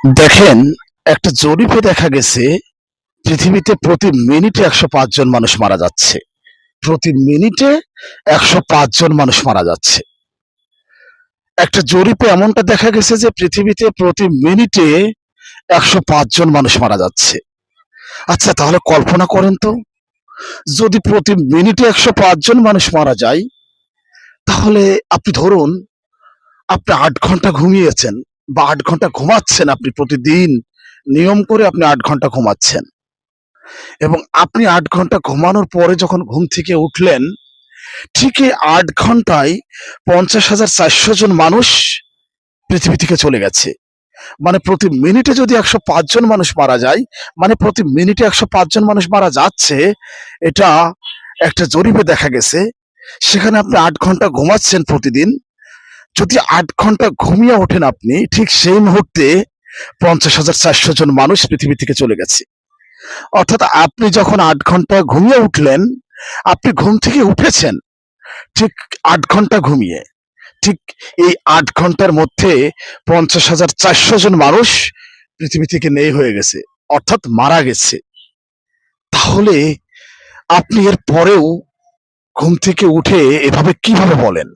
দেখেন, একটা জরিপে দেখা গেছে পৃথিবীতে প্রতি মিনিটে ১০৫ জন মানুষ মারা যাচ্ছে। প্রতি মিনিটে ১০৫ জন মানুষ মারা যাচ্ছে। একটা জরিপে এমনটা দেখা গেছে যে পৃথিবীতে প্রতি মিনিটে ১০৫ জন মানুষ মারা যাচ্ছে। আচ্ছা, তাহলে কল্পনা করেন তো, যদি প্রতি মিনিটে ১০৫ জন মানুষ মারা যায়, তাহলে আপনি ধরুন আপনি ৮ ঘন্টা ঘুমিয়েছেন বা ৮ ঘন্টা ঘুমাচ্ছেন, আপনি প্রতিদিন নিয়ম করে আপনি ৮ ঘন্টা ঘুমাচ্ছেন। এবং আপনি ৮ ঘন্টা ঘুমানোর পরে যখন ঘুম থেকে উঠলেন, ঠিক এই ৮ ঘন্টায় ৫০,৪০০ জন মানুষ পৃথিবী থেকে চলে গেছে। মানে প্রতি মিনিটে যদি ১০৫ জন মানুষ মারা যায়, মানে প্রতি মিনিটে ১০৫ জন মানুষ মারা যাচ্ছে। এটা একটা জরিপে দেখা গেছে। সেখানে আপনি ৮ ঘন্টা ঘুমাচ্ছেন প্রতিদিন। যদি ৮ ঘন্টা ঘুমিয়ে ওঠেন আপনি, ঠিক সেই মুহূর্তে ৫০,৪০০ জন মানুষ পৃথিবী থেকে চলে গেছে। অর্থাৎ আপনি যখন ৮ ঘন্টা ঘুমিয়ে উঠলেন, আপনি ঘুম থেকে উঠেছেন ঠিক ৮ ঘন্টা ঘুমিয়ে। ঠিক এই ৮ ঘন্টার মধ্যে ৫০,৪০০ জন মানুষ পৃথিবী থেকে নেই হয়ে গেছে, অর্থাৎ মারা গেছে। তাহলে আপনি এর পরেও ঘুম থেকে উঠে এভাবে কিভাবে বলেন,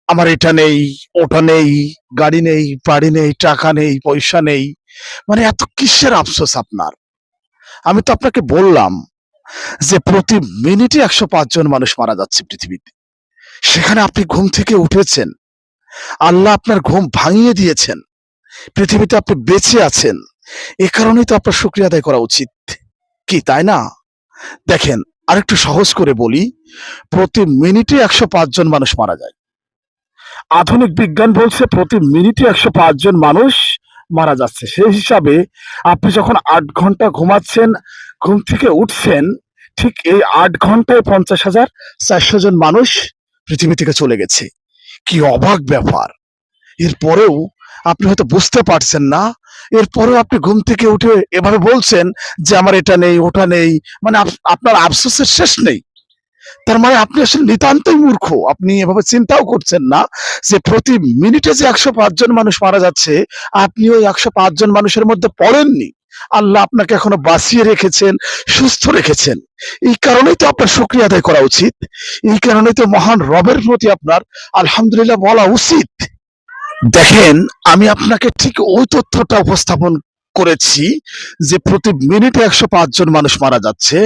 আমার এটা নেই, ওটা নেই, গাড়ি নেই, বাড়ি নেই, টাকা নেই, পয়সা নেই। মানে এত কিসের আফসোস আপনার? আমি তো আপনাকে বললাম যে প্রতি মিনিটে ১০৫ জন মানুষ মারা যাচ্ছে পৃথিবীতে। সেখানে আপনি ঘুম থেকে উঠেছেন। আল্লাহ আপনার ঘুম ভাঙিয়ে দিয়েছেন। পৃথিবীতে আপনি বেঁচে আছেন। এ কারণেই তো আপনার শুকরিয়া আদায় করা উচিত। কি তাই না? দেখেন, আরেকটু সহজ করে বলি, প্রতি মিনিটে ১০৫ জন মানুষ মারা যায়। আধুনিক বিজ্ঞান বলছে প্রতি মিনিটে ১০৫ জন মানুষ মারা যাচ্ছে। সেই হিসাবে আপনি যখন ৮ ঘন্টা ঘুমাচ্ছেন, ঘুম থেকে উঠছেন, ঠিক এই ৮ ঘন্টায় ৫০,৪০০ জন মানুষ পৃথিবী থেকে চলে গেছে। কি অবাক ব্যাপার! এরপরেও আপনি হয়তো বুঝতে পারছেন না। এরপরেও আপনি ঘুম থেকে উঠে এভাবে বলছেন যে আমার এটা নেই, ওটা নেই। মানে আপনার আফসোসের শেষ নেই। তার মানে আপনি আসলে নিতান্তই মূর্খ। আপনি এভাবে চিন্তাও করছেন না যে প্রতি মিনিটে যে ১০৫ জন মানুষ মারা যাচ্ছে, আপনি ওই ১০৫ জন মানুষের মধ্যে পড়েননি। আল্লাহ আপনাকে এখনো বাঁচিয়ে রেখেছেন, সুস্থ রেখেছেন। এই কারণেই তো আপনার শুকরিয়া আদায় করা উচিত। এই কারণেই তো মহান রবের প্রতি আপনার আলহামদুলিল্লাহ বলা উচিত। দেখেন, আমি আপনাকে ঠিক ওই তথ্যটা উপস্থাপন করেছি যে প্রতি মিনিটে ১০৫ জন মানুষ মারা যাচ্ছে।